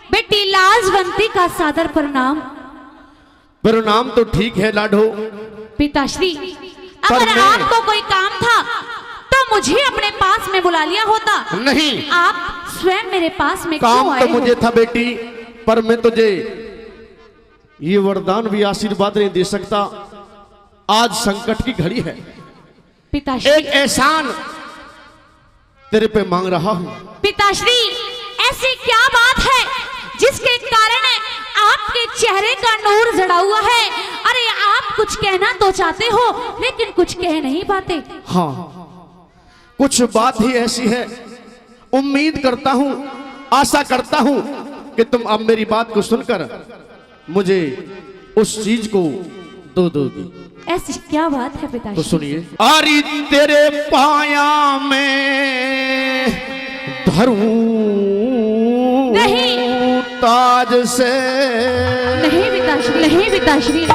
बेटी लाजवंती का सादर प्रणाम। प्रणाम तो ठीक है लाडो, पिताश्री अगर आपको कोई काम था तो मुझे अपने पास में बुला लिया होता। नहीं, आप स्वयं मेरे पास में काम क्यों तो आए मुझे हो? था बेटी, पर मैं तुझे ये वरदान भी आशीर्वाद नहीं दे सकता। आज संकट की घड़ी है, पिताश्री एक एहसान तेरे पे मांग रहा हूं। पिताश्री ऐसी क्या बात है जिसके कारण आपके चेहरे का नूर जड़ा हुआ है? अरे आप कुछ कहना तो चाहते हो लेकिन कुछ कह नहीं पाते। हाँ, कुछ बात ही ऐसी है, उम्मीद करता हूं, आशा करता हूं कि तुम अब मेरी बात को सुनकर मुझे उस चीज को दो दोगी। ऐसी क्या बात है तो पिताश्री? सुनिए। अरे तेरे पाया में धरूं नहीं, ताज से, नहीं पिताश्री, नहीं पिताश्री,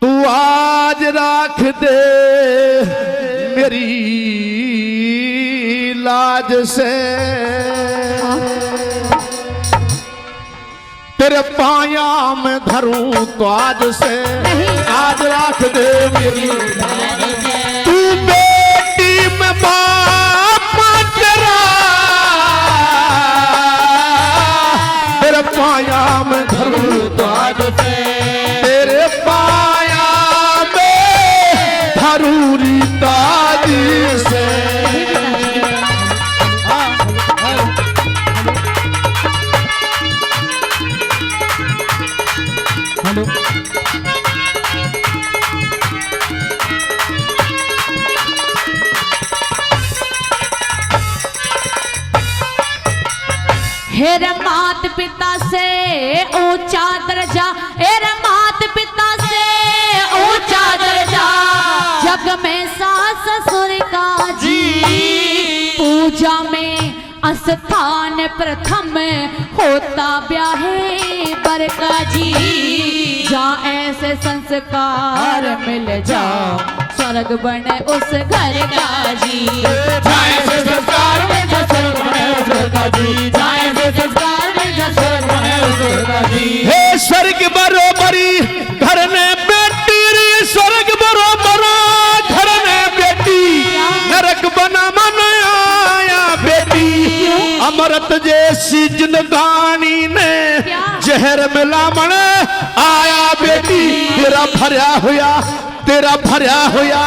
तू आज राख दे मेरी लाज से। तेरे पाया में धरूं तो आज से, आज राख दे मेरी लाज से। तू बेटी में बाप तेरा, तेरे पाया में धरूं तो आज से, तेरे पाया में धरूरी ताज से। हेलो, हेर मात पिता से ऊंचा दर्जा, हेर मात पिता से ऊंचा दर्जा, जग में सास ससुर का जी, पूजा में स्थान प्रथम होता ब्याहे बर का जी। जहाँ ऐसे संस्कार मिल जा स्वर्ग बने उस घर का जी। जहाँ ऐसे संस्कार मिल जा स्वर्ग बने उस घर का जी। जहाँ ऐसे संस्कार मिल जा स्वर्ग बने उस घर का जी। हे स्वर्ग बरोबरी घर ने बेटी रे, स्वर्ग बरोबर घर ने बेटी, नरक बना मन आया बेटी। अमृत जैसी जिंदगानी ने जहर मिला मन आया बेटी। तेरा भरया होया, तेरा भरया होया,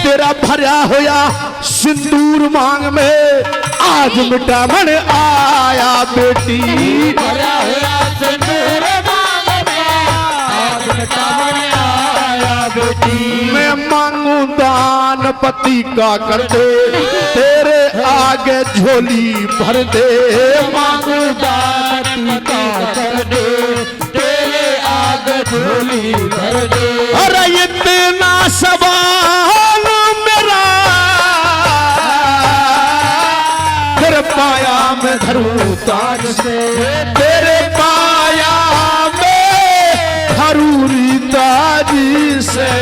तेरा भरया होया सिंदूर मांग में आज मिटा मन आया बेटी। भरया होया सिंदूर मांग में आज मिटा मन आया बेटी। मैं मांगू दान पति का कर दे, तेरे आगे झोली भर दे। मांगू दान पति का कर दे, तेरे आगे झोली भर दे। अरे इतना सवाल मेरा, तेरे पाया में धरूं ताज से, तेरे पाया में धरूरी ताज से।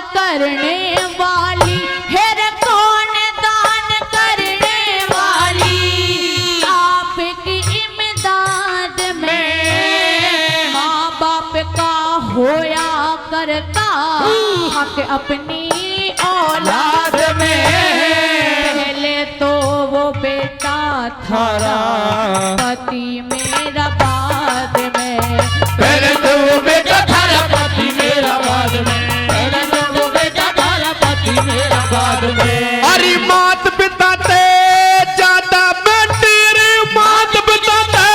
करने वाली हेर कौन दान करने वाली, आपकी इमदाद में माँ बाप का होया करता हक अपनी औलाद में। पहले तो वो बेटा थारा पति मेरा बाद में, पहले तो वो बेटा थारा पति मेरा बाद में। अरे मात पिता ते ज्यादा बेटी रे, मात पिता ते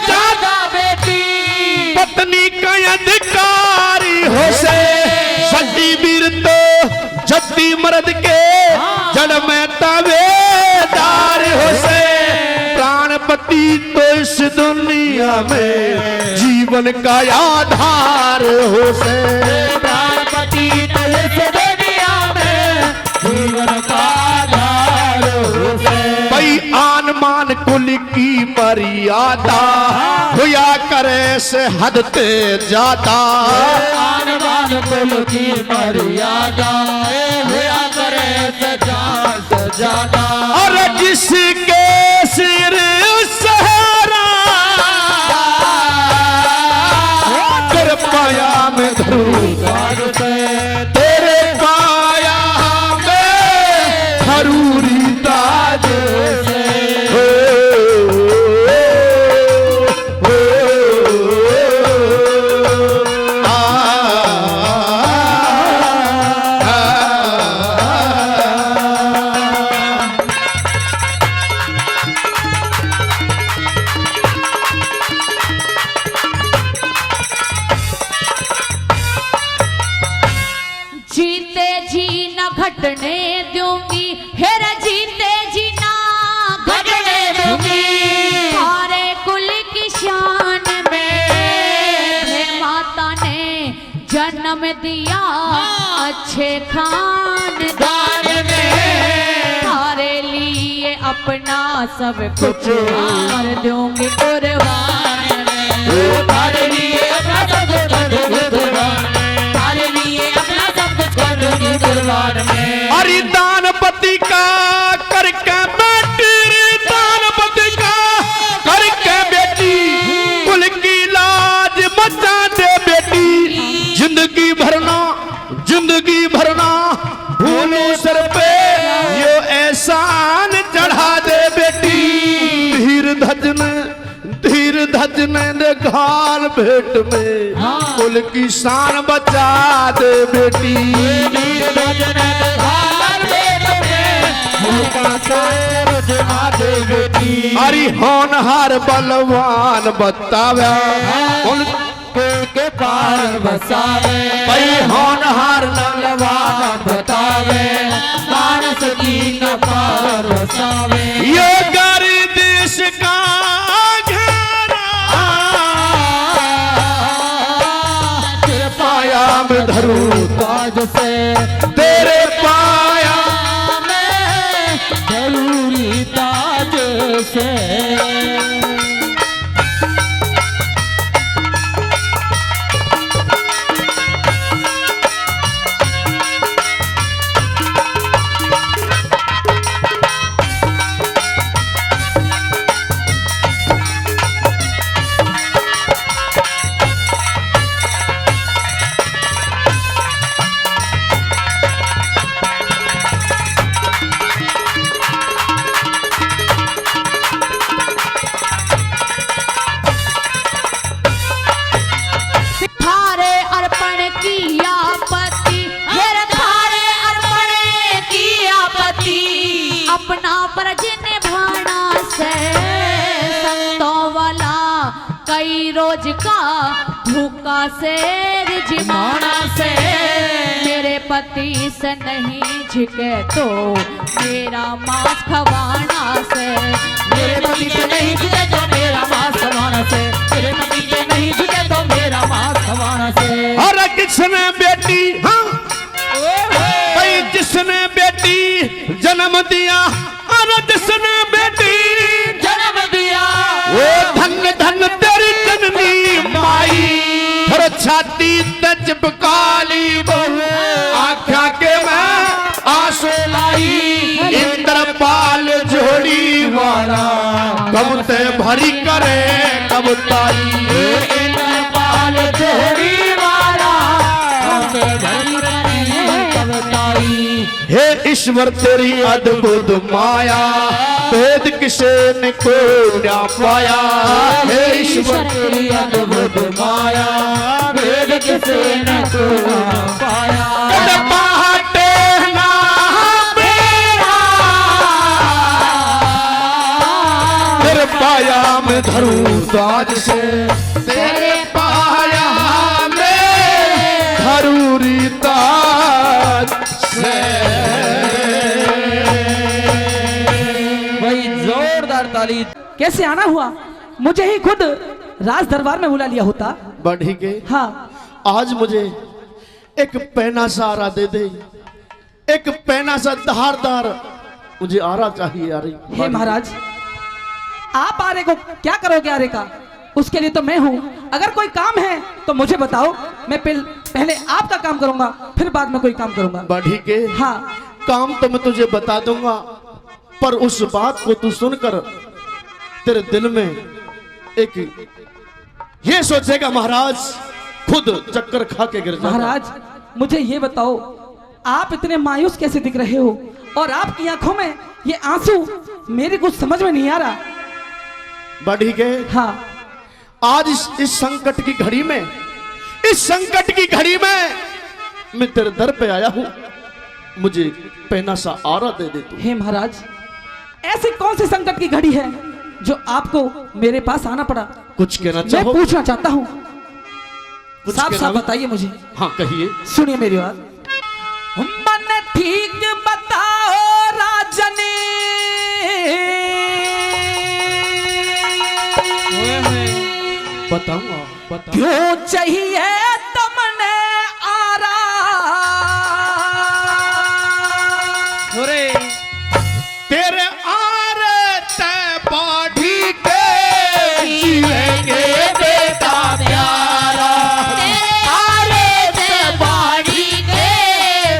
ज्यादा बेटी। पत्नी का अधिकारी हो से, सच्ची वीर तो जद्दी मर्द के जड़ में तावेदार हो से। प्राणपति तो इस दुनिया में जीव जीवन का आधार हो से प्राणपति तल से दुनिया में जीवन का आधार हो से। भाई आन मान कुल की मर्यादा हुआ करे से हद ते ज्यादा। आन बान कुल की मर्यादा हुआ करे से जान से ज्यादा। और जिसके सिर सहरा तेरे पाया में धरू तेरे पाया में धरूरी ताज से जीते जी न घटने दूंगी, हेरा जीते जी ना घटने दूंगी। सारे कुल की शान में हे माता ने जन्म दिया अच्छे खानदान में। सारे लिए अपना सब कुछ कर दूंगी कुर्बान में। तारे लिए अपना सब कुछ कर दूंगी कुर्बान में। तारे लिए अपना सब कुछ कर दूंगी कुर्बान में। अरे दानपति का करके बेटी दानपति का करके बेटी कुल की लाज बचा दे बेटी। जिंदगी भरना भूलो सर पे यो एहसान चढ़ा दे बेटी। धीर धजन ने घाल भेंट में कुल की शान बचा दे बेटी। अरे होनहार बलवान बतावे कुल के पार बसावे। भाई होनहार बलवान बतावे मानस की न पार बसावे। ये गरीब देश का तेरे पाया में धरूं ताज से। तेरे पाया में जरूरी ताज से। थारे अर्पण की आपत्ति, हेरा थारे अर्पण की आपत्ति। अपना फर्ज निभाना से संतों वाला कई रोज का भूखा से जिमाना से। मेरे पति से नहीं झुके तो मेरा मांस खवाना से। मेरे पति से नहीं झुके तो मेरा मांस खवाना से। मेरे पति से नहीं झुके तो मेरा मांस खवाना से। और किसने बेटी हाँ भाई जिसने बेटी जन्म दिया और जिसने बेटी जन्म दिया वो धन धन तेरी जननी माई। फिर छाती ते चिपकाली बहू आख्या के मैं आंसू लाई। इंद्रपाल जोड़ी वाला कब ते भरी करे कब ताई। इंद्रपाल जोड़ी वाला कब भरी करे कब ताई। हे ईश्वर तेरी अद्भुत माया भेद किसे ने को ना पाया। हे ईश्वर तेरी अद्भुत माया भेद किसे न को पाया। बाटे ना मेरा तेरे पाया में धरूं ताज से। तेरे पाया में धरूरी ताज से। भाई जोरदार ताली। कैसे आना हुआ मुझे ही खुद राज दरबार में बुला लिया होता। बढ़ी के हाँ आज मुझे एक पैना सा आरा दे दे, एक पैना सा धारदार मुझे आरा चाहिए। आरे हे महाराज, आप आरे को क्या करोगे? आरे का उसके लिए तो मैं हूँ। अगर कोई काम है तो मुझे बताओ, मैं पहले आपका काम करूंगा, फिर बाद में कोई काम करूंगा। बढ़ी के हाँ काम तो मैं तुझे बता दूंगा, पर उस बात को तू सुनकर तेरे दिल में एक ये सोचेगा महाराज खुद चक्कर खा के गिर जाएगा। महाराज मुझे ये बताओ, आप इतने मायूस कैसे दिख रहे हो और आपकी आंखों में ये आंसू मेरे कुछ समझ में नहीं आ रहा। बढ़ी के हाँ आज इस संकट की घड़ी में, इस संकट की घड़ी में मैं तेरे दर पे आया हूं, मुझे पहना सा आरा दे दे तू। हे महाराज, ऐसी कौन सी संकट की घड़ी है जो आपको मेरे पास आना पड़ा? कुछ कहना मैं चाहो? पूछना चाहता हूँ, कुछ साफ कहना साफ भी? बताइए मुझे। हाँ कहिए। सुनिए मेरी बात। मन ठीक बताओ राजनी, बताऊंगा बताऊंगा। क्यों चाहिए तुमने आरा? तेरे आरे ते बाढ़ी के जीवेंगे बेटा प्यारा, आरे से बाड़ी के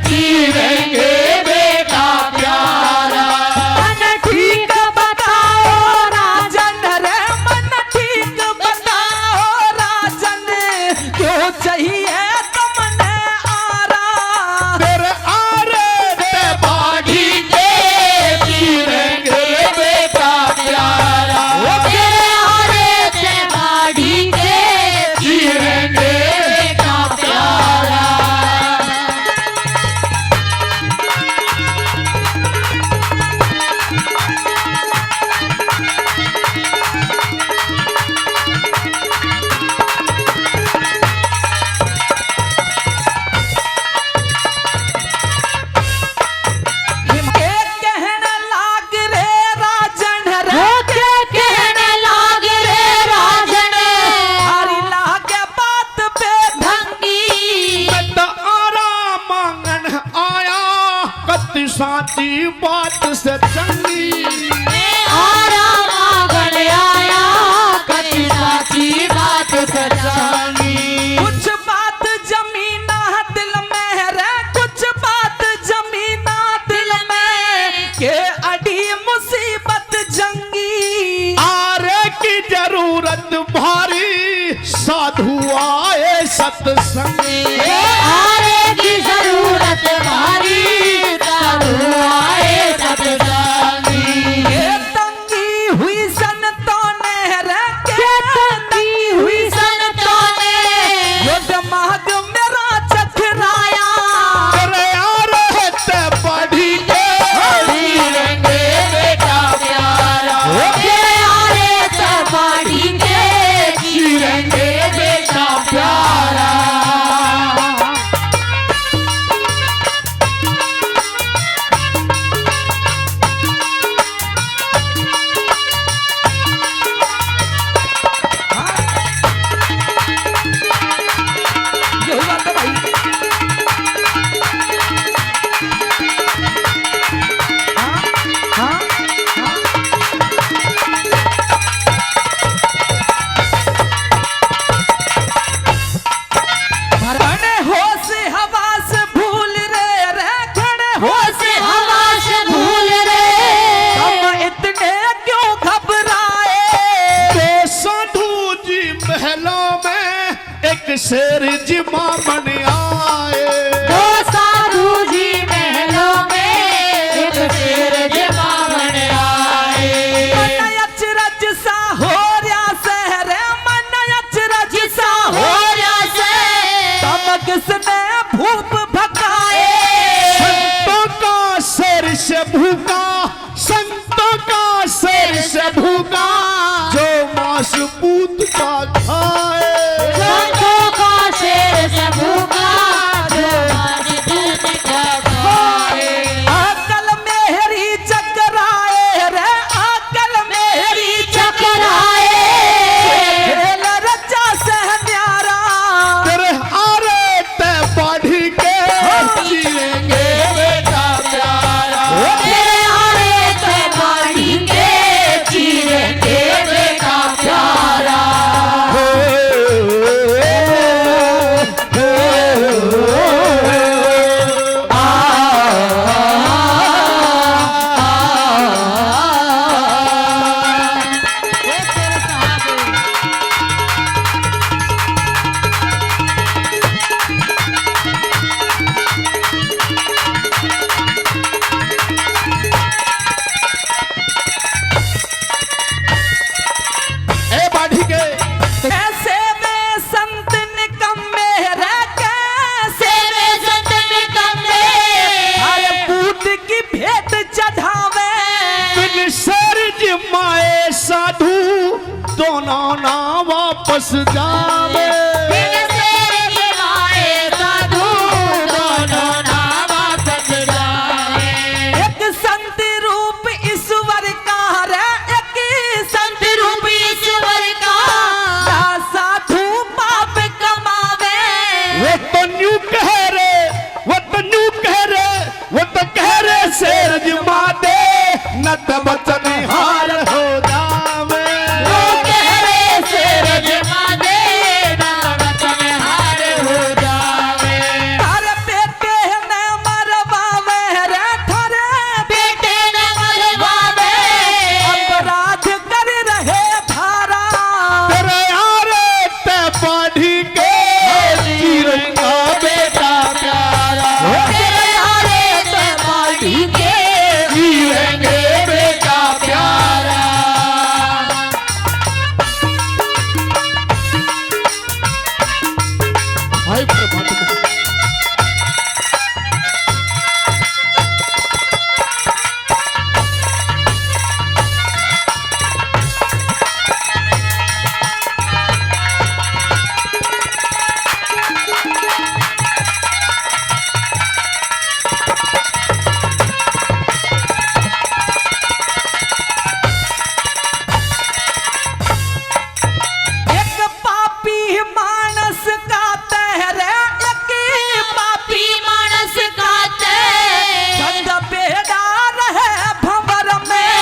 जीवेंगे बेटा प्यारा। मन ठीक बताओ राजन रे, मन ठीक बताओ राजन, क्यों चाहिए तुमने आरा? तेरे आरे ते बाढ़ी के जीवेंगे बेटा प्यारा, तेरे आरे से बाड़ी के जीवेंगे बेटा प्यारा। के कहने लाग रे राजन रे, होके कहने लाग रे राजन, हरी लागे बात पे भंगी मैं तो आरा मांगन आया, कति साची बात से चंगी। आरा मांगन आया, कति साची बात सचानी। कुछ बात जमीना दिल में रे, कुछ बात जमीना दिल में, के अड़ी मुसीबत जंगी। आरे की जरूरत भारी, साधु आए सत्संगी। आरे की जरूरत भारी, साधु आए सत्संगी। के तंगी हुई संतों ने रे, के तंगी हुई संतों ने, यो दिमाग मेरा चकराया। तेरे आरे ते बढ़ी के जीवेंगे बेटा प्यारा, तेरे आरे से बाड़ी के जीवेंगे बेटा प्यारा। यही बात है भाई। हाँ, हाँ, खड़े होश हवास भूल रे, खड़े होश हवास भूल रे, हम इतने क्यों घबराए? तो साधु जी महलों में एक शेर जी मामन आए। दो साधु जी महलों में एक शेर जमावन आए। मन अचरज सा हो रहा शहर, मन अचरज सा हो होया से तब किसने भूप भगाए? संतों का शेर से भूखा, संतों का शेर से भूखा, जो मांस पूत का खाए। संतों का शेर से भूखा, जो आज दूध का खाए। अकल मेरी चकराए रे, अकल मेरी चकराए, खेल जावे बिन शेर की गाए साधु दोनों नाम सच जावे। एक संत रूप ईश्वर का रे, एक संत रूप ईश्वर का ना साधु पाप कमावे। वो तो न्यू कह रे, वो तो न्यू कह रे, वो तो कह रे शेर जमा दे न तो बचन हार हो जावे। वो कह रहे शेर जमा दे ना वतन हार हो जावे। थारे बेटे ने मरवावे रे, थारे बेटे न मरवावे अपराध कर रहे धारा। तेरे यारे ते पढ़ी के जीरेंगा बेटा प्यारा। तेरे यारे ते बाड़ी के जीरेंगे बेटा प्यारा। हाय परमात्मा। एक पापी मानस का तहरे, एक पापी मानस गाते गंद बेड़ा रहे भंवर में।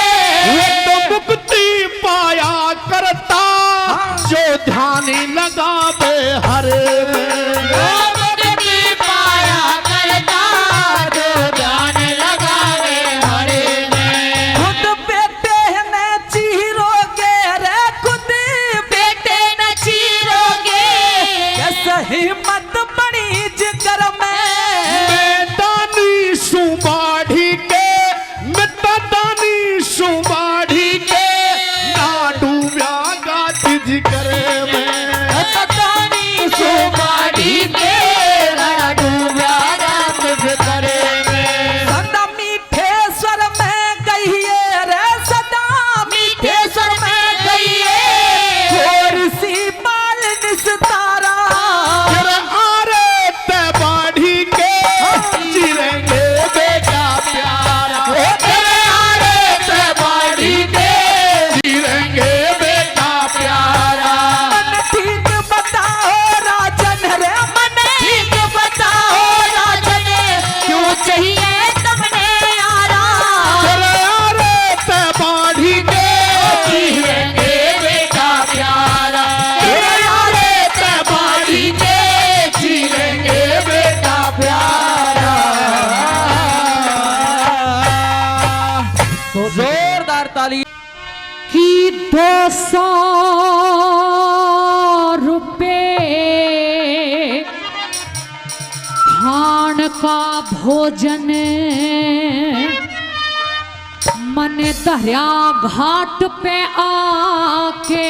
वो तो मुक्ति पाया करता जो ध्यान लगावे हरे में। मुक्ति पाया करता जो ध्यान लगावे हरे में। खुद बेटे ने चीरोगे रे, खुद बेटे न चीरोगे सही मत बड़ी जिगर में। मैदानी सुबाढ़ी के, मैदानी सुबाढ़ी के ना डूब्या गात जिक्र में। सुबाड़ी के लड़ा डूबा रात भितरे में। सदा मीठे स्वर में कहिए रे, सदा मीठे स्वर में गईए थोड़ी सी बाल निस्तारा। तेरे आरे ते बाढ़ी के जिरेंगे बेटा प्यारा। तेरे आरे ते बाड़ी के जिरेंगे बेटा प्यारा। मन ठीक बताओ राजन रे, मन ठीक बताओ राजन क्यों चाहिए तुमने यारा। तेरे आरे ते बाढ़ी के जिएंगे बेटा प्यारा। तेरे आरे ते बाढ़ी के जिरेंगे बेटा प्यारा। जोरदार ताली। कि 200 रुपए खान का भोजन मन दरिया घाट पे आके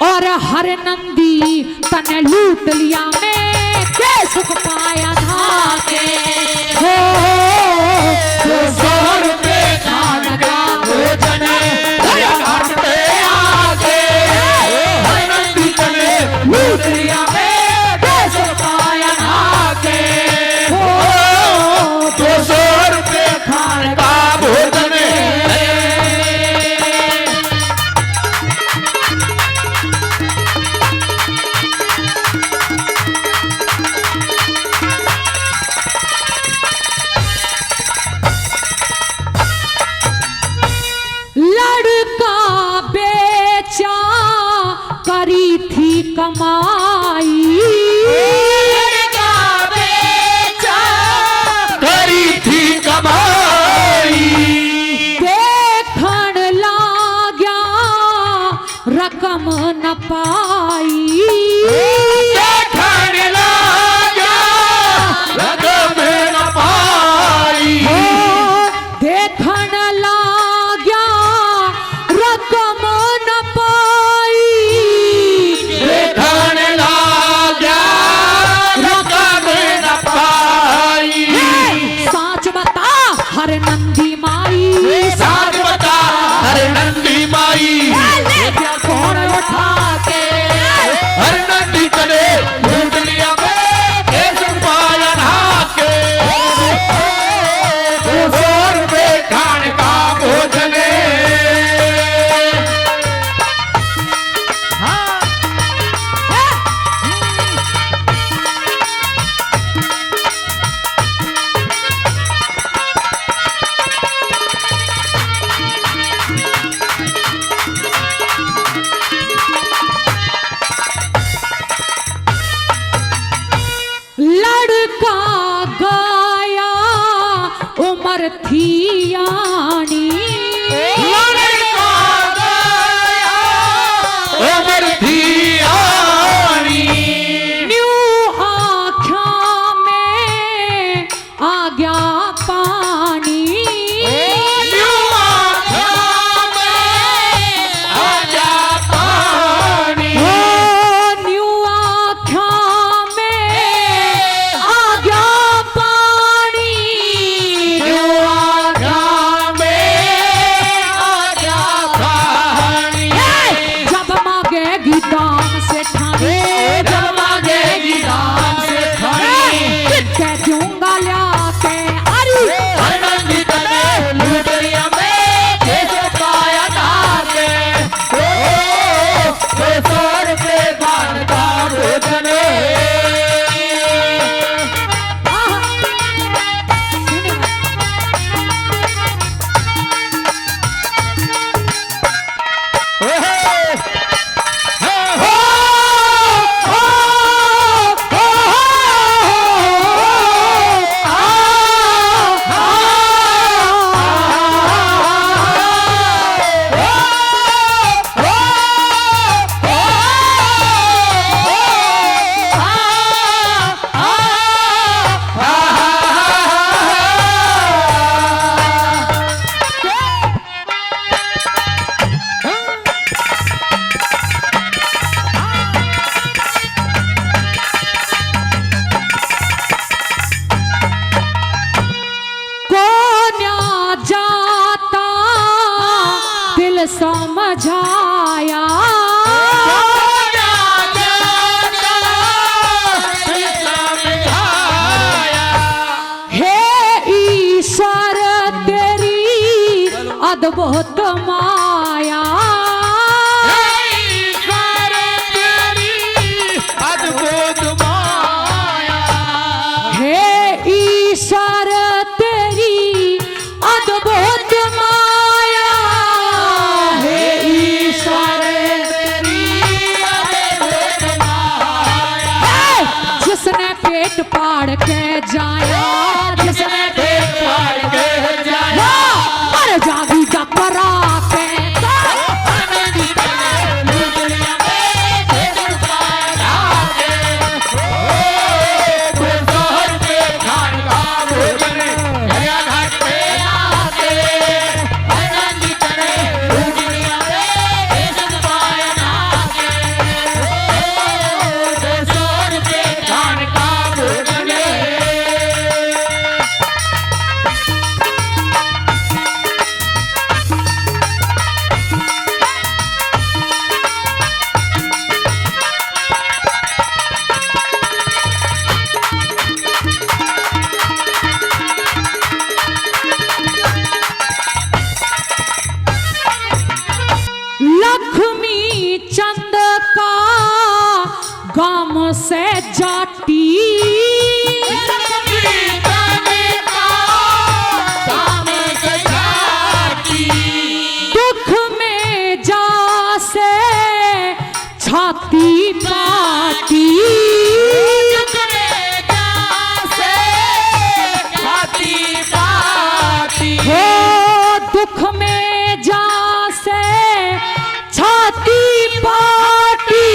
और हर नंदी तने लूट लिया मैं के सुख पाया धाके हो 200 रुपए खान का भोजन दरिया घाट पे आके हर नंदी तने लूट लिया मैं के सुख पाया धाके। 200 रुपए खान का भोजन लड़का बेचा करी थी कमाई लड़का बेचा करी थी कमाई। देखण लाग्या रकम न पाई देखण लाग्या रकम न पाई। देखण लाग्या रकम न पाई देखण उमर थी यानी लड़का गया उमर थी आनी न्यू आँखों में आ गया पानी न्यू आँखों में आ जा पानी ओ न्यू आँखों में आ गया पानी न्यू आँखों में आ जा पानी जब मांगेगी दाम से ठानी जब मांगेगी दाम से खानी कह दूंगा ल्या के अरे आनंदित ने लुटरिया में कैसे पाया धागे ओ सर पे खान का भोजन कोन्या जाता दिल समझाया हे ईश्वर तेरी अद्भुत माया हे ईश्वर तेरी अद्भुत माया हे ईश्वर जिसने पेट फाड़ के जाया जिसने पेट फाड़ के जाया मर जागी जपरा के लक्ष्मी चंद का गाम से जाटी दुख में जा से छाती पाटी हो दुख में जा से छाती पाटी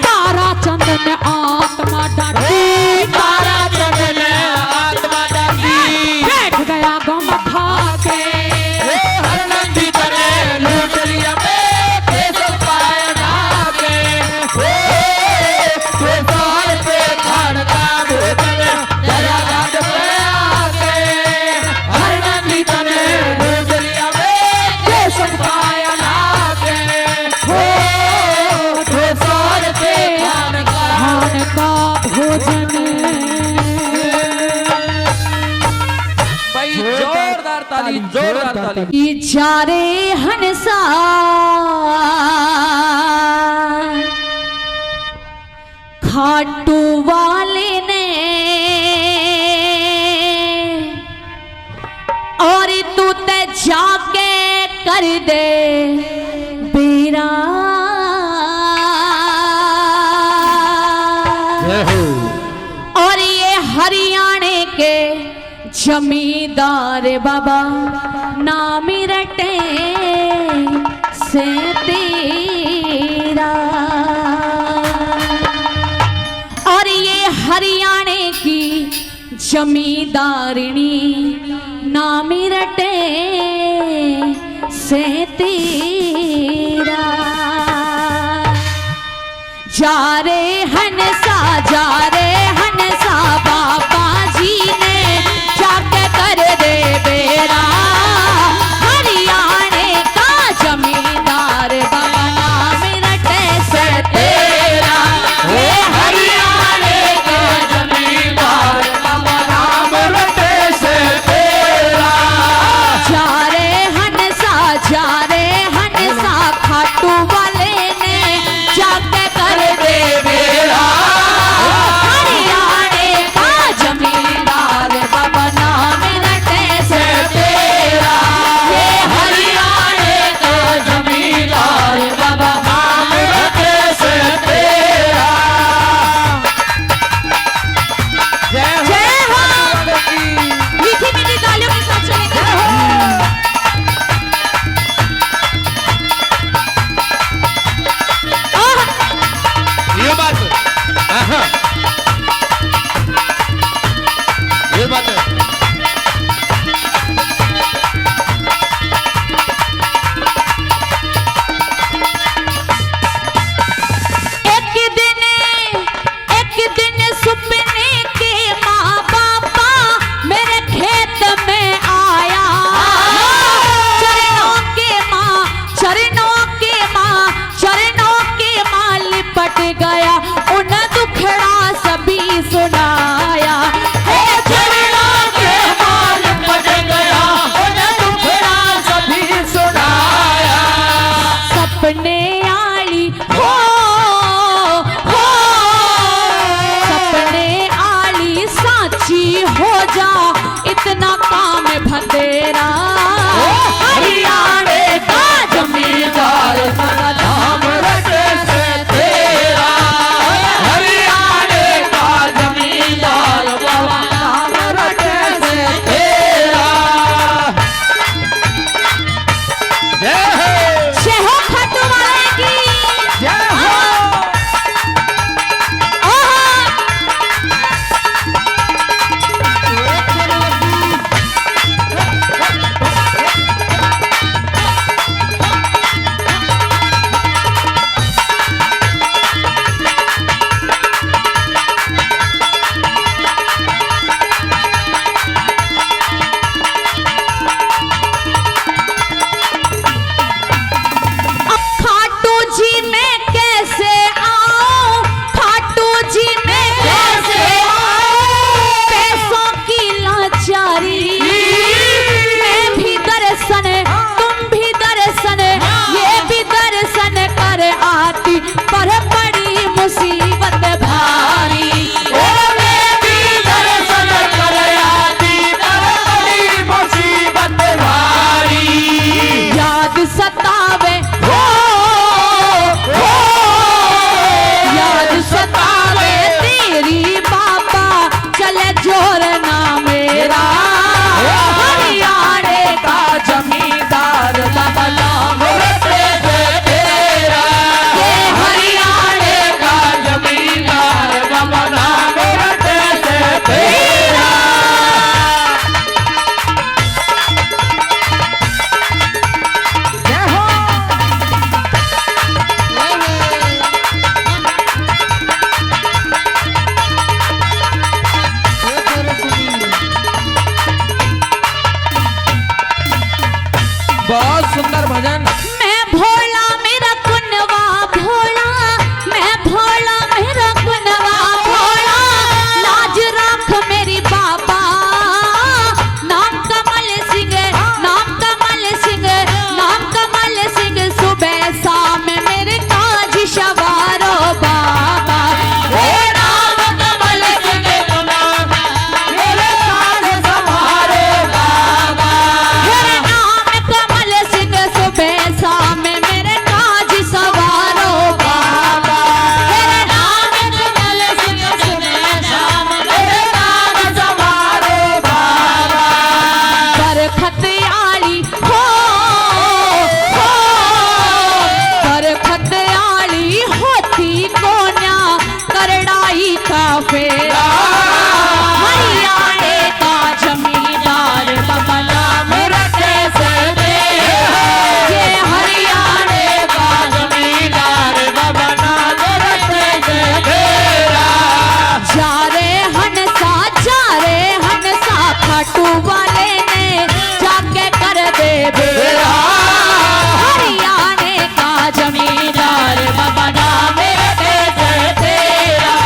तारा चंद ने आत्मा डाटी बैठ गया गम खा के खान का भोजन जोरदार ताली जोरदार ताली जा रे हंसा खाटू वाले ने और तू ते जाके कर दे बेरा जमींदार बाबा नाम रटे से तेरा। और ये हरियाणे की जमींदारिणी नाम रटे से तेरा। जा रे हंसा जा रे हंसा बाबा जी ने जाके कर दे बेड़ा। हरियाणे का जमींदार बाबा नाम रटे से तेरा। हे हरियाणे का जमींदार बाबा नाम रटे से तेरा। जा रे हंसा खाटू वाले ने जाके कर दे बेड़ा। हरियाणे का जमींदार बाबा नाम रटे से तेरा। ये हरियाणे का जमींदार बाबा नाम रटे से तेरा। जय हो। मीठी मीठी तालियों के साथ चलेंगे। ये बात है। हाँ, ये बात है। एक दिन सपने के माँ बापा मेरे खेत में आया। चरणों के माँ लिपट गया, उन दुखड़ा सभी सुनाया। हे चरणों के माँ लिपट गया, उन दुखड़ा सभी सुनाया। सपने आली हो सपने आली साची हो जा, इतना काम भतेरा। हरियाणे का जमींदार बाबा नाम रटे से तेरा। हरियाणे का जमींदार बाबा नाम रटे से तेरा। जय हो। जय हो खाटू वाले की। जय हो। खाटू जी में कैसे आऊं, खाटू जी में कैसे आऊं। पैसों की लाचारी मैं भी दर्शन, तुम भी दर्शन, ये भी दर्शन कर आती, पर बड़ी मुसीबत भारी। ओ मैं भी दर्शन कर आती, पर बड़ी मुसीबत भारी। याद सतावे याद सतावे तेरी बाबा, चले जोर ना मेरा। हरियाणे का जमींदार बाबा नाम रटे से तेरा। ये हरियाणे का जमींदार बाबा नाम रटे से तेरा। जय हो। बहुत सुंदर भजन। मैं भोला मेरा कुनवा भोला, मैं भोला मेरा कुनवा भोला। लाज रख मेरी बाबा, नाम कमल सिंह, नाम कमल सिंह, नाम कमल सिंह। सुबह शाम मेरे काज सवारो बाबा। हे नाम कमल सिंह मेरे काज सवारो बाबा। हे नाम कमल सिंह सुबह शाम मेरे बेरा, हरियाणे का जमींदार बाबा नाम रटे से तेरा।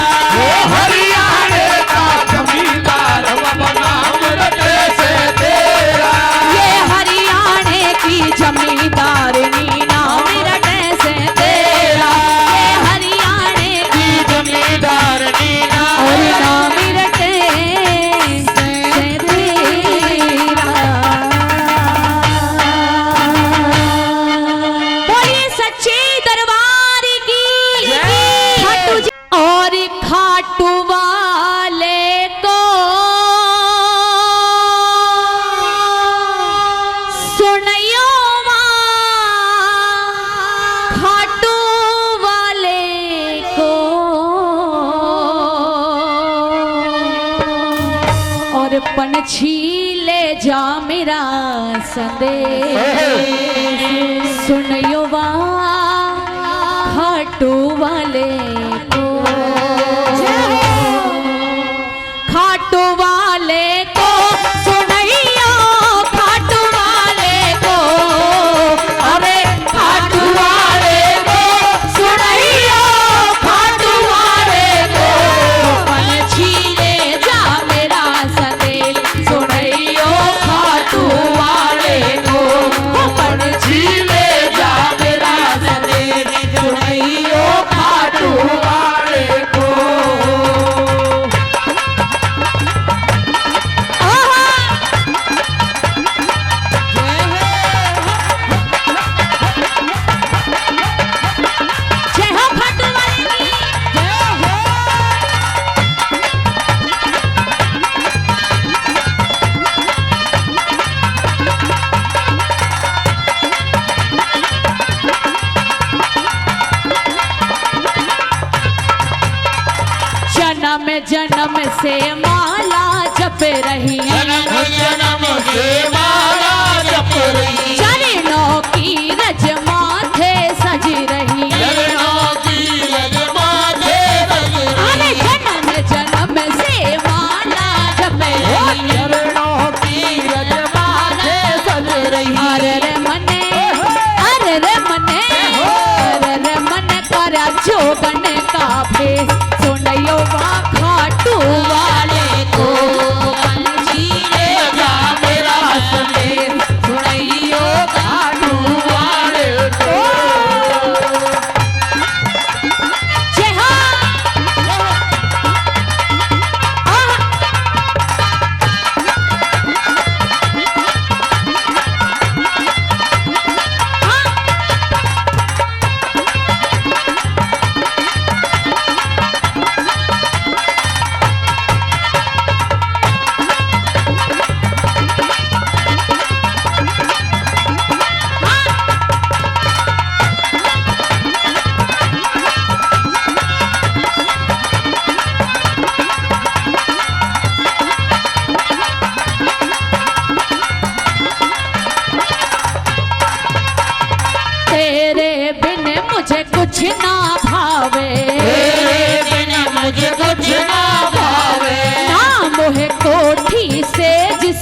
हरियाणे का जमींदार बाबा नाम रटे से तेरा। ये हरियाणे की जमींदारनी नाम रटे से तेरा। ये हरियाणे की जमींदारनी और नाम रटे से तेरा। बोलिए सच्चे दरबार की खाटू जी और खाटू वाले को सुनियो खाटू वाले को और पंछी ले जा मेरा संदेश सुनियो खाटू वाले को। खाटू वाले को सुनियो खाटू वाले को। अरे खाटू वाले को सुनियो खाटू वाले को। पंछी ले जा मेरा संदेश सुनियो खाटू वाले को। पंछी ले जा मेरा संदेश सुनियो खाटू वाले को। जय हो खाटू वाले की। जन्म जन्म से माला जप रही, जन्म जन्म से माला जप रही। चरणों की रज माथे सज रही। चरणों की रज माथे रज अरे रही। जन्म जन्म से माला जप रही। चरणों की रज माथे सज रही। अरे रे मने, अरे रे मने, अरे रे मन करा जोगन का भेष सुनियो खाटू वाले को। पंछी ले जा मेरा संदेश सुनियो खाटू वाले को। जय हो। तेरे बिन मुझे कुछ ना भावे, तेरे बिन मुझे कुछ ना भावे। ना मोहे कोठी से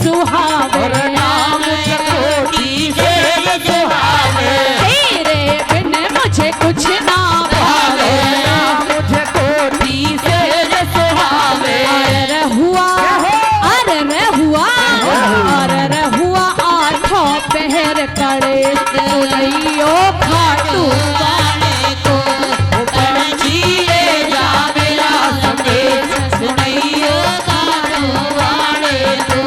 सुहावे। नाम कोटि से सुहावे। तेरे बिन मुझे कुछ ना भावे। मुझे कोटि से सुहावे। अरे हुआ, अरे रे हुआ, अरे रे हुआ आठों पहर कड़े सुनियो खाटू वाले को। पंछी ले जा मेरा संदेश सुनियो खाटू वाले को।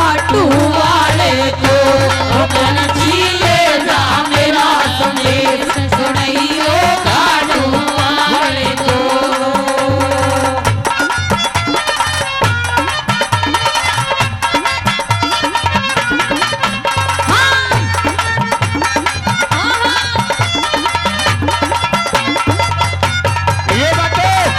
खाटू वाले को अपन जिले जा मेरा संदेश सुनाइयो खाटू वाले को। ये बातें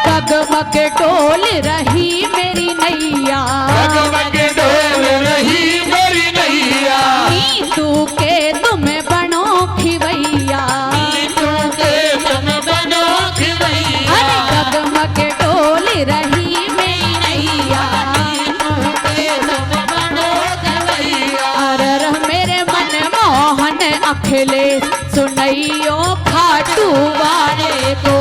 डगमग डोल रही मेरी नैया डगमग डोल रही मेरी नैया नीतू के तुम बनो खिवैया नीतू के तुम बनो खिवैया अरे डगमग डोल रही मेरी नैया नीतू के तुम बनो खिवैया। अरे मेरे मन मोहन अखिले सुनैयो खाटू वाले को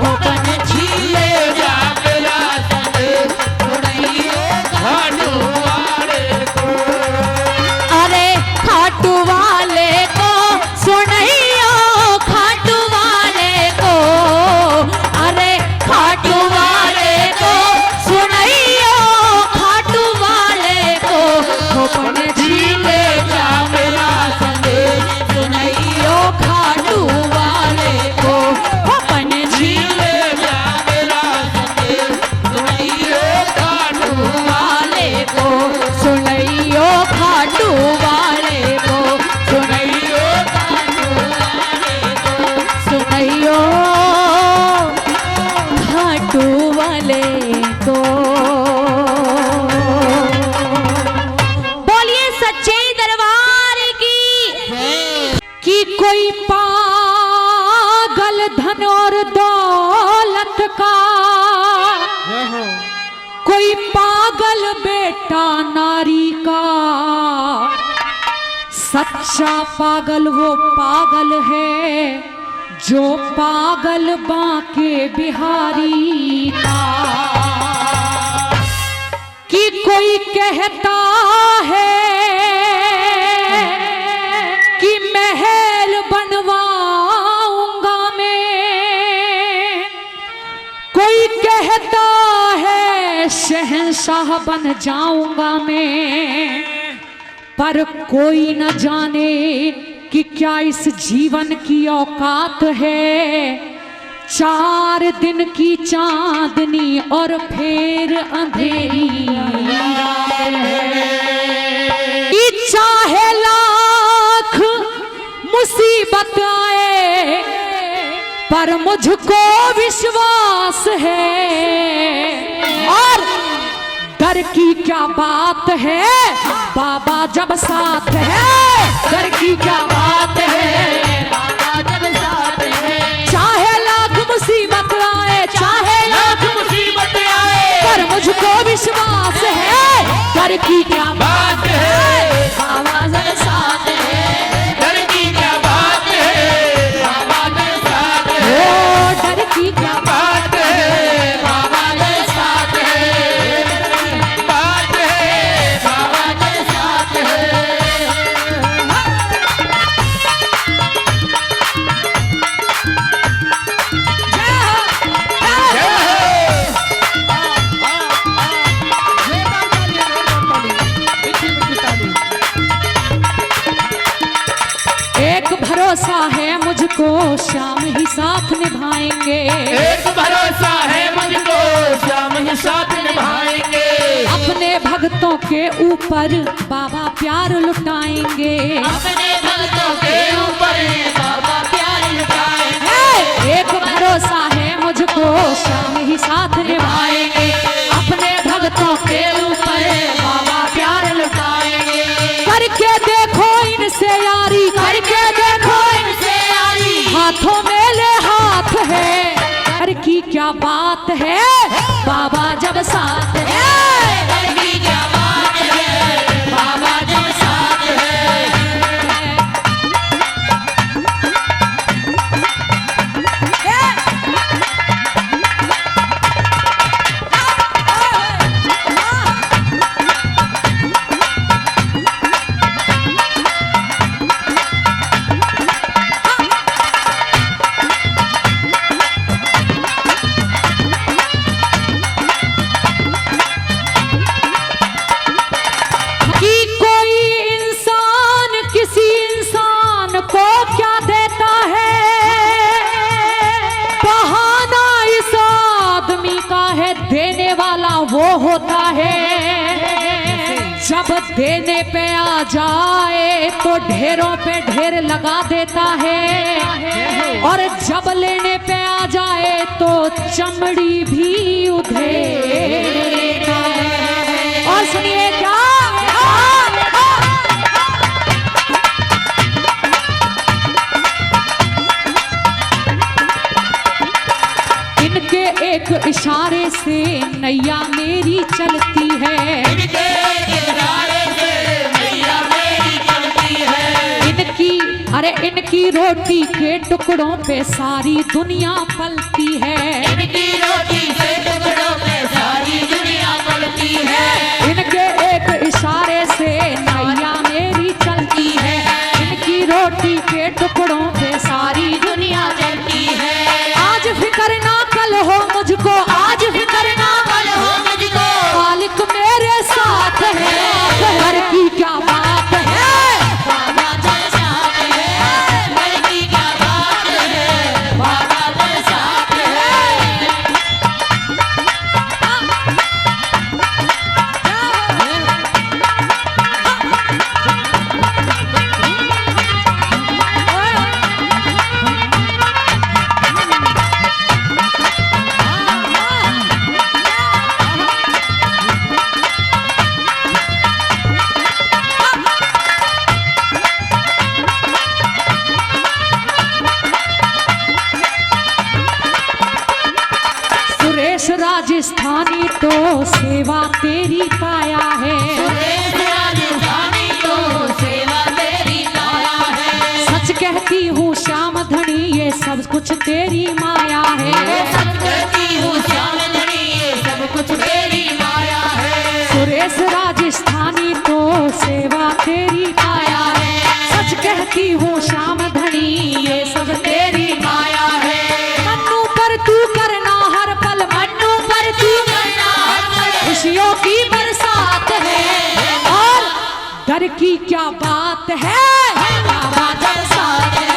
अपन झीले जा मेरा संदेश सुनाइयो खाटू वाले को। अरे खाटू वाले को सुनैयो खाटू वाले को अरे खाटू वाले को सुनैयो खाटू वाले को अपन झीले जा मेरा संदेश सुनैयो खाटू वाले को अपन झीले जा मेरा संदेश सुनाइयो खाटू वाले को सुनैयो खाटू वाले को सुनैयो सुनैयो खाटू वाले को। बोलिए सच्चे दरबार की कि कोई पागल धन और दौलत का कोई पागल बेटा नारी का सच्चा पागल वो पागल है जो पागल बांके बिहारी का। कि कोई कहता है कि महल बनवाऊंगा मैं कोई कहता है शहंशाह बन जाऊंगा मैं पर कोई न जाने कि क्या इस जीवन की औकात है। 4 दिन की चांदनी और फिर अंधेरी रात है। कि चाहे लाख मुसीबत आए पर मुझको विश्वास है और डर की क्या बात है बाबा जब साथ है। डर की क्या बात है बाबा जब साथ है। चाहे लाख मुसीबत आए चाहे लाख मुसीबत आए पर मुझको विश्वास है। डर की क्या बात है बाबा जब साथ है। डर की क्या बात है बाबा के साथ है। ओ डर की क्या बात है बाबा के साथ है। बात है बाबा के साथ है। एक भरोसा है मुझको शाम ही साथ निभाएंगे। एक भरोसा है मुझको शाम ही साथ निभाएंगे। अपने भक्तों के ऊपर बाबा प्यार लुटाएंगे। अपने भक्तों के ऊपर बाबा प्यार लुटाएंगे। एक भरोसा है मुझको शाम ही साथ निभाएंगे। अपने भक्तों के ऊपर बाबा प्यार लुटाएंगे। करके देखो इनसे यारी करके देखो इनसे यारी हाथों में ले हाथ है। डर की क्या बात है बाबा जब साथ है। डर की क्या बात है बाबा जब साथ है। होता है, जब देने पे आ जाए तो ढेरों पे ढेर लगा देता है, और जब लेने पे आ जाए तो चमड़ी भी उधेड़ लेता है। और सुनिए क्या, इनके एक इशारे से नैया मेरी चलती है, इनकी रोटी के टुकड़ों पे सारी दुनिया पलती है, इनकी रोटी के टुकड़ों पे सारी दुनिया पलती है। इनके एक इशारे से नैया मेरी चलती है, इनकी रोटी के टुकड़ों पे सारी दुनिया चलती है। आज फिक्र ना कल हो मुझको, आज फिक्र ना कल हो मुझको, मालिक मेरे साथ है, घर की क्या बात है, बाबा जल साथ है, घर की क्या बात है, बाबा जल साथ है। सुरेश राजस्थानी तो सेवा तेरी पाया है, सुरेश राजस्थानी तो सेवा तेरी पाया है। सच कहती हूँ श्याम धनी ये सब कुछ तेरी माया है, सच कहती हूँ श्याम धनी ये सब कुछ तेरी माया है। सुरेश राजस्थानी तो सेवा तेरी पाया है, सच कहती हूँ श्याम धनी ये सब तेरी माया है। मन्नू पर तू करना हर पल, मन्नू पर तू करना हर पल, खुशियों की बरसात है, और डर की क्या बात है, बाबा जल साथ है,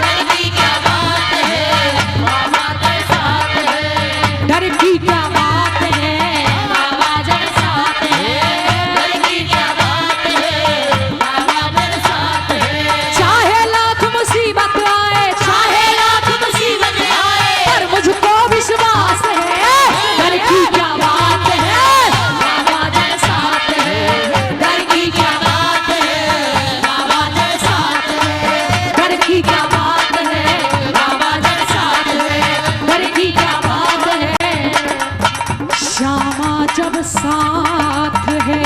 घर की क्या बात है, बाबा जल साथ है। डर की क्या बात है, बाबा जल साथ है, घर की क्या बात है, बाबा जल साथ है। चाहे लाख मुसीबत आए, चाहे लाख मुसीबत आए, पर मुझको विश्वास है, डर की क्या बात है, बाबा जल साथ है, घर की क्या बात है, बाबा जल साथ है। डर की क्या बात है, बाबा जल साथ है। डर की क्या बात है, श्यामा जब साथ है।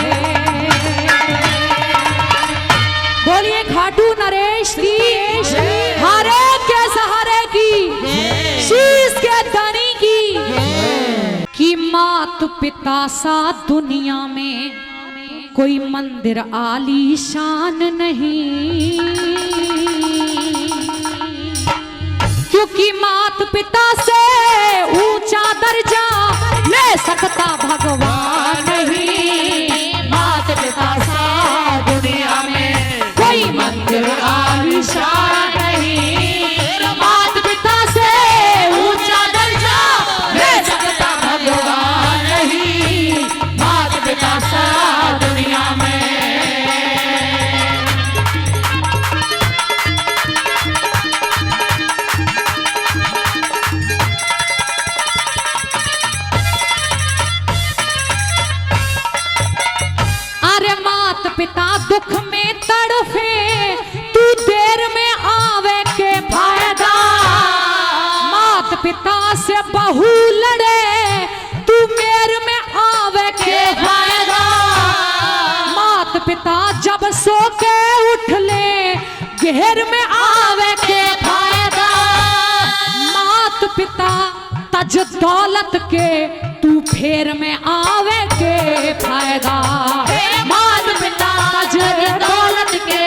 बोलिए खाटू नरेश की, हारे के सहारे की, शीश के धनी की, कि मात पिता सा दुनिया में कोई मंदिर आलीशान नहीं, क्योंकि मात पिता से ऊंचा दर्जा ले सकता भगवान नहीं, मात पिता सा दुनिया में कोई मंदिर आलीशान नहीं, मात पिता से ऊंचा दर्जा ले सकता भगवान नहीं, मात पिता सा दुनिया में। अरे मात पिता दुख में तड़फे, तू देर में आवे के फायदा, मात पिता से बहू लड़े, तू मेर में आवे के फायदा, मात पिता जब सो के उठ ले, घेर में आवे के फायदा, मात पिता तज दौलत के, तू फेर में आवे के फायदा, मात पिता तज दौलत के,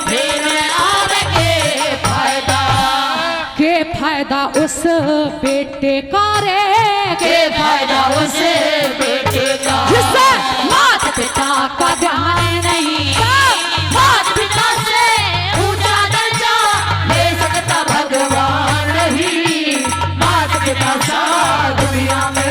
फिर आवे के फायदा उस बेटे का रे, के फायदा उसे बेटे का, जिससे मात पिता का ध्यान नहीं, मात पिता से ऊंचा दर्जा ले सकता भगवान नहीं, मात पिता सा दुनिया में।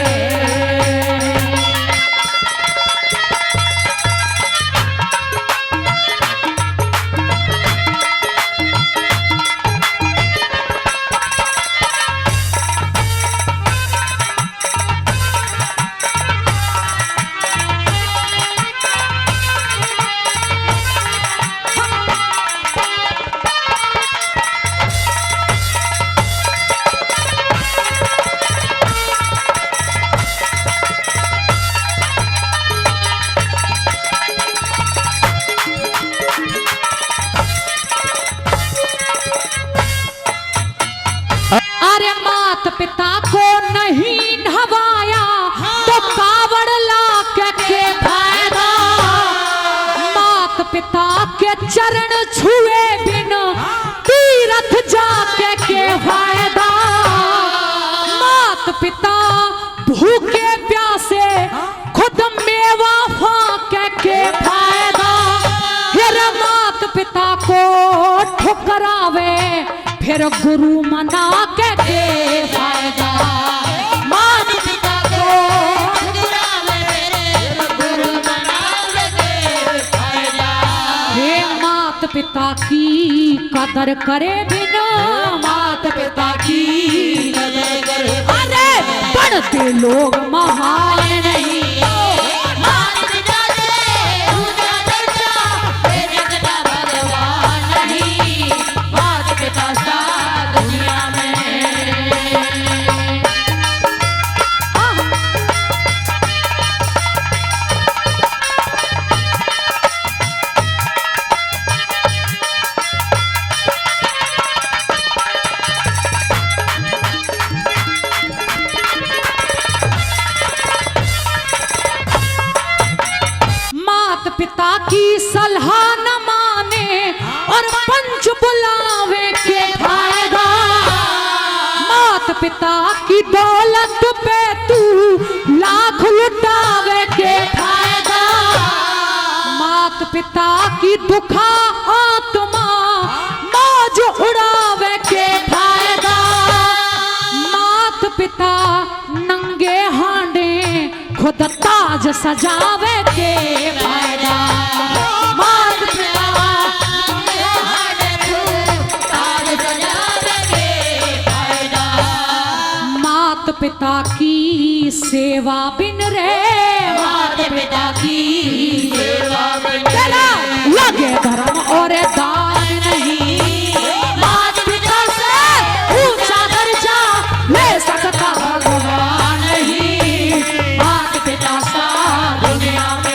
मात पिता को नहीं नहवाया तो कावड़ ला के फायदा। मात पिता के चरण छुए बिन तीरथ जाके के फायदा। मात पिता भूखे प्यासे खुद मेवा फाके के फायदा। फिर मात पिता को ठुकरावे फिर गुरु मना के फायदा। मात पिता को ठुकरावे फिर गुरु मना के फायदा। हे मात पिता की कदर करे बिना मात पिता की कदर करे। अरे पढ़ते लोग महान नहीं। मात पिता से ऊंचा दर्जा तेरे कदा भगवान नहीं। मात पिता सा दुनिया में। मात पिता की सलाह न माने और पंच बुलावे के फायदा। मात पिता की दौलत पे तू लाख लुटावे के फायदा। मात पिता की दुखा आत्मा मौज उड़ावे के फायदा। मात पिता नंगे हांडे खुद ताज सजावे के फायदा। मात पिता नंगे हांडे खुद ताज सजावे के फायदा। मात पिता की सेवा बिन रे मात पिता की सेवा बिन चला लगे धर्म और दान नहीं। मात पिता से ऊंचा दर्जा ले सकता भगवान नहीं। मात पिता सा दुनिया में।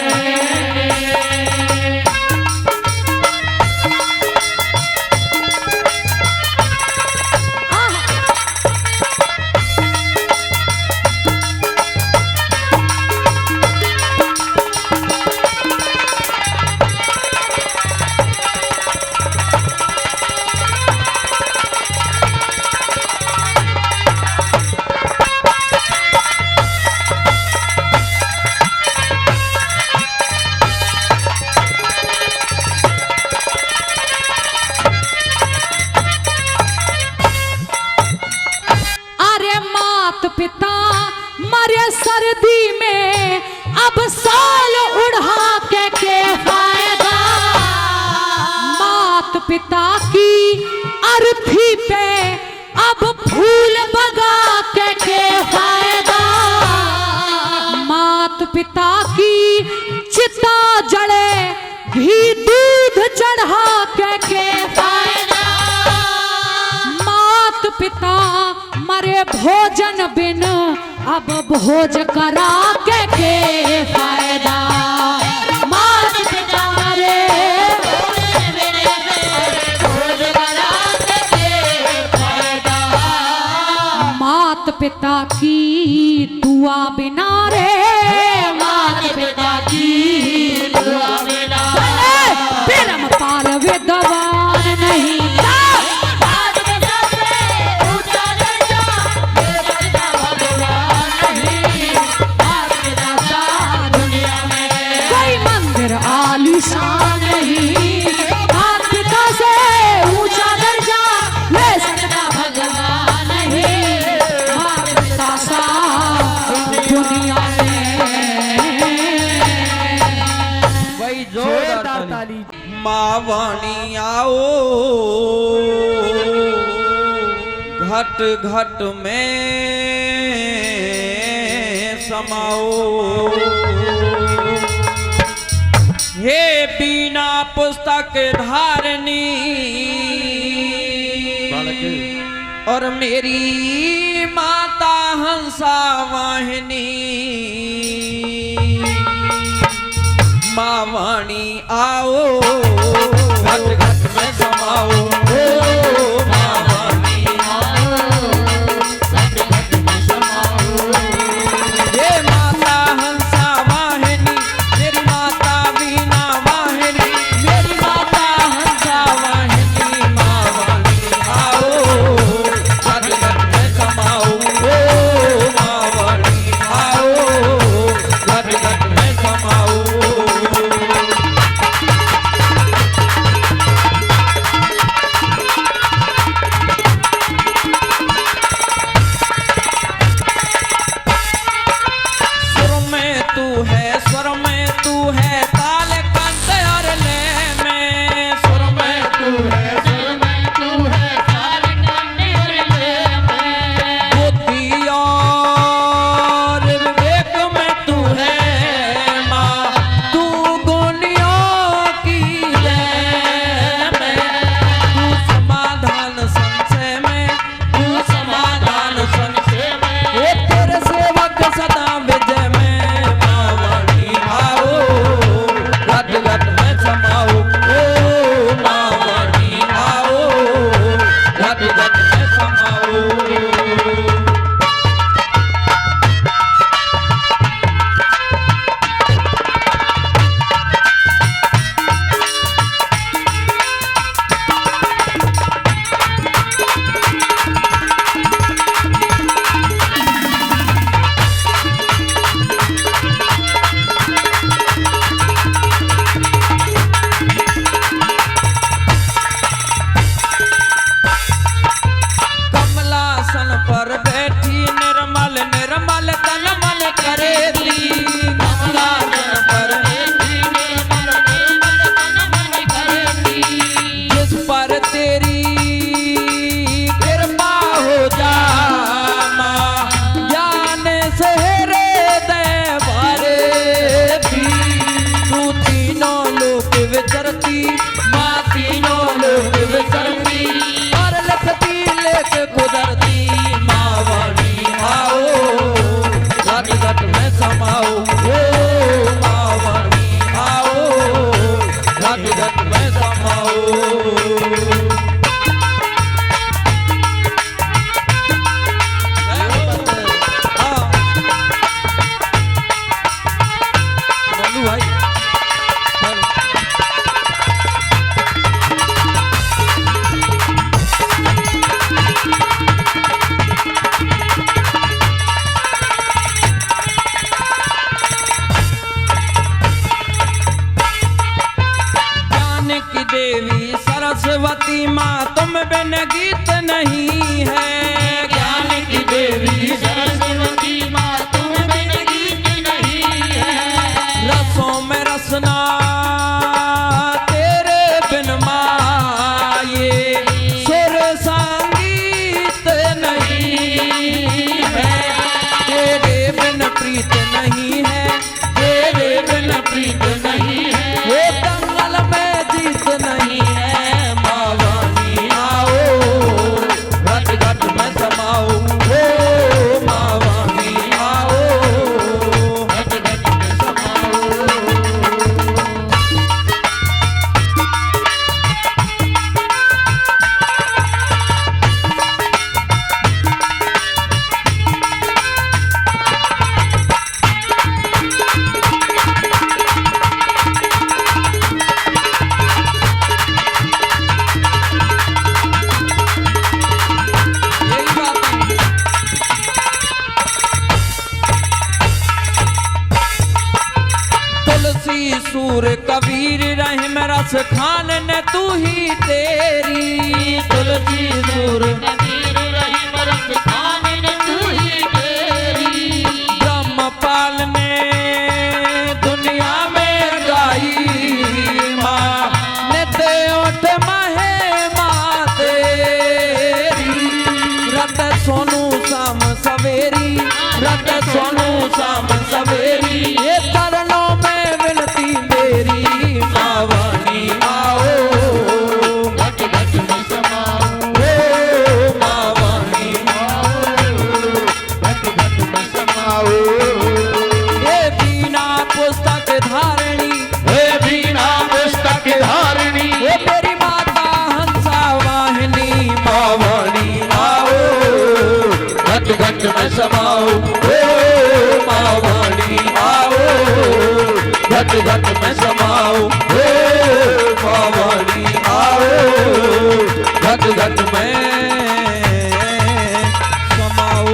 अरे मात पिता मरे सर्दी में अब साल उड़ा के फायदा। मात पिता की अर्थी पे अब फूल बगा के फायदा। मात पिता की चिता जड़े घी दूध चढ़ा के फायदा। मात पिता मरे भोजन बिन अब भोज करा के फायदा। मात पिता मरे भोजन बिन भोज करा के फायदा। मात पिता की दुआ बिना रे मात पिता की दुआ बिना परम पार विद्वान नहीं। आलीशान नहीं। मात पिता से ऊंचा दर्जा ले सकता भगवान नहीं। मात पिता सा दुनिया में। वही जोरदार ताली। मावणी आओ घट घट में समाओ। हे बिना पुस्तक धारनी और मेरी माता हंसा वाहिनी। मावाणी आओ घट घट में समाओ। मावाणी आओ घट है, तेरे बिन प्रीत नहीं है, तेरे बिन प्रीत नहीं है, वो दंगल में जीत नहीं है। मावानी आओ घट घट में समाओ, हो मावानी आओ। घट घट में समाओ। यही बात है। तुलसी सूर कबीर रहीम रस खान ने तू ही तेरी, तुलसी सूर कबीर रहीम रस खान ने तू ही तेरी, ब्रह्मपाल ने दुनिया में गाई माँ ने ते उठ महे माँ तेरी। रत सोनू शाम सवेरी, रत सोनू शाम सवेरी, ये चरणों में विनती मेरी। मावानी आओ घट घट में समाओ, हो मावानी घट घट में समाओ। ये बीना पुस्तक धारणी, हे बीना पुस्तक धारिणी, ये तेरी माता हंसा वाहिनी। मावानी आओ घट घट में समाओ, हो मावानी आओ घट घट में समाओ, हो मावानी आओ घट घट में समाओ।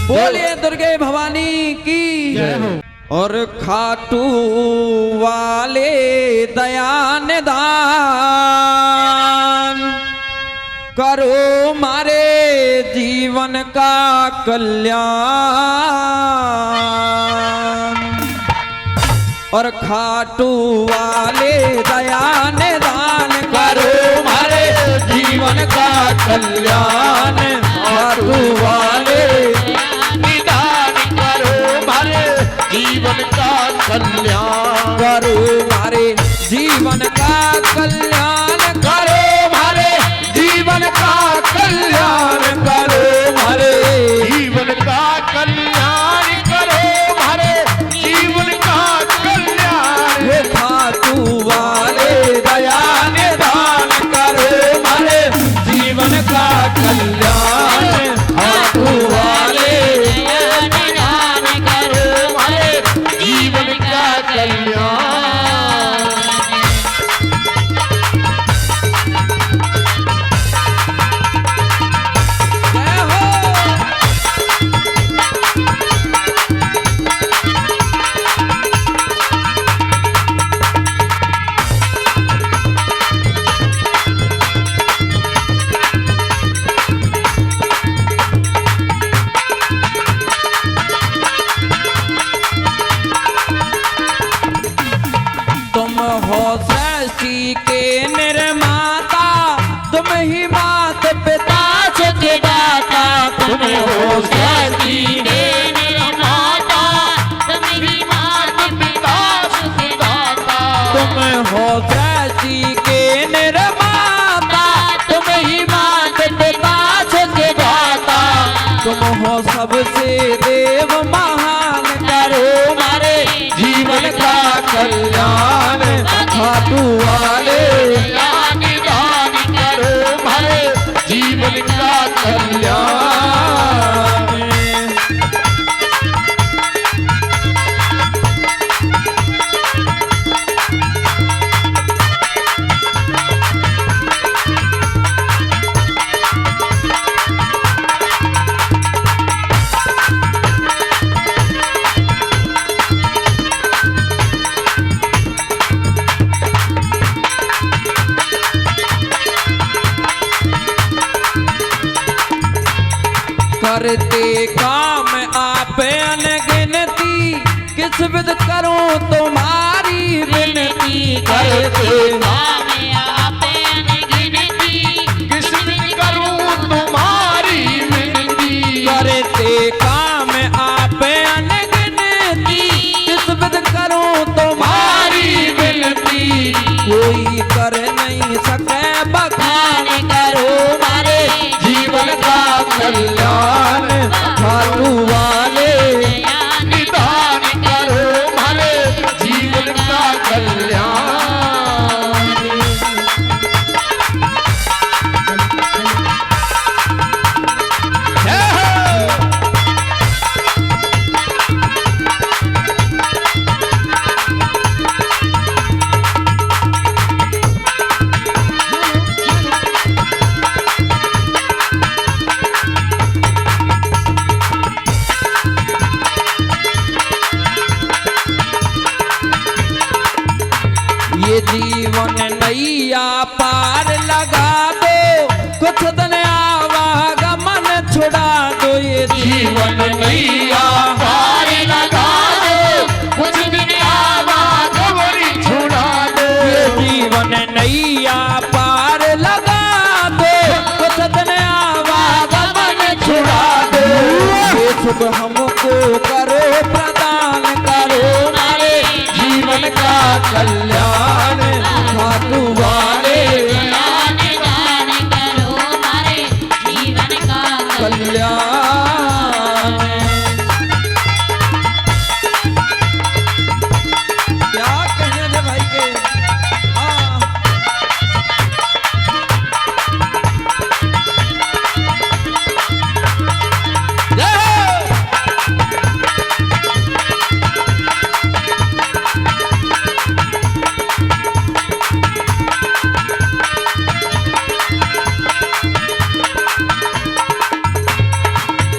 बोलिए दुर्गे भवानी की जय हो। और खाटू वाले दयान दान करो मारे जीवन का कल्याण। और खाटू वाले दयान दान करो मारे जीवन का कल्याण। खाटू वाले निदान करो मारे जीवन का कल्याण, करो मारे जीवन का कल्याण। करो मारे जीवन का कल्याण। करो मारे जीवन का कल्याण करो मारे जीवन का कल्याण। हे खाटू वाले दयान दान करो मारे जीवन का कल्याण। खाटू वाले निदान करो मारे जीवन का कल्याण। जय हो। तुम हो सृष्टि के निर्माता, तुम ही मात पिता सुख दाता। तुम हो सृष्टि के निर्माता, तुम ही मात पिता सुख दाता। तुम हो सृष्टि के निर्माता, तुम ही मात पिता सुख दाता। तुम हो सबसे देव महान, करो मारे जीवन का कल्याण। खाटू वाले निदान करो मारे जीवन का कल्याण। करते काम आप अनगिनती, किस विध करूं तुम्हारी विनती। करते किस विध करूं आवागमन छुड़ा दो ये जीवन नैया पार लगा दो, कुछ दिन आवागमन छुड़ा दो। ये जीवन नैया पार लगा दो, कुछ दिन आवागमन छुड़ा दो। ये सुख हमको करो प्रदान करो, हमारे जीवन का कल्याण साधु वाले दान दान करो हमारे जीवन का कल्याण। क्या कहने थे भाई के? हाँ। जय हो।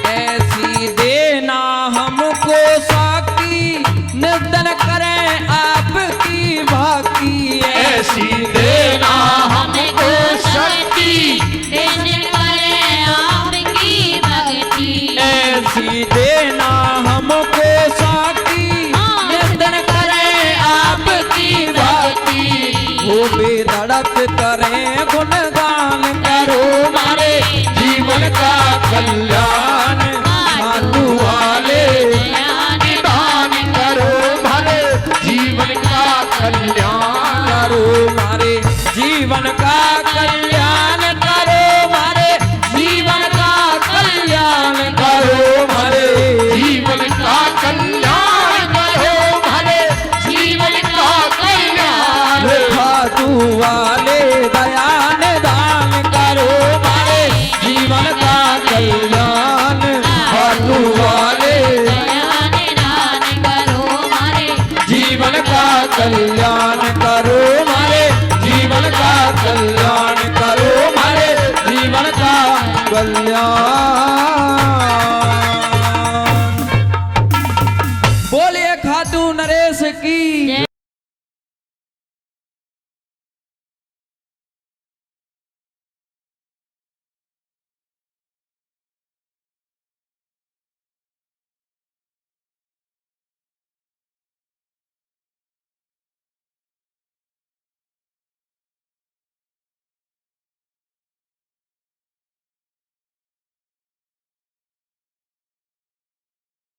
ऐसी देना हमको शक्ति, निर्धन करें आपकी भक्ति। ऐसी देना हमको शक्ति, देने करे आपकी भक्ति। ऐसी देना हमको शक्ति, निर्धन करें आपकी भक्ति। वो बेधड़क करें गुणगान करो, हमारे जीवन का कल्याण साधु वाले दान करो, हमारे जीवन का कल्याण करो हमारे जीवन का कल्याण करो, हमारे जीवन का कल्याण करो, हमारे जीवन का कल्याण करो, हमारे जीवन का कल्याण। साधु वाले दयान दान करो, हमारे जीवन का कल्याण। साधु वाले दान दान करो हमारे जीवन का कल्याण करो, हमारे जीवन का कल्याण करो, हमारे जीवन का कल्याण।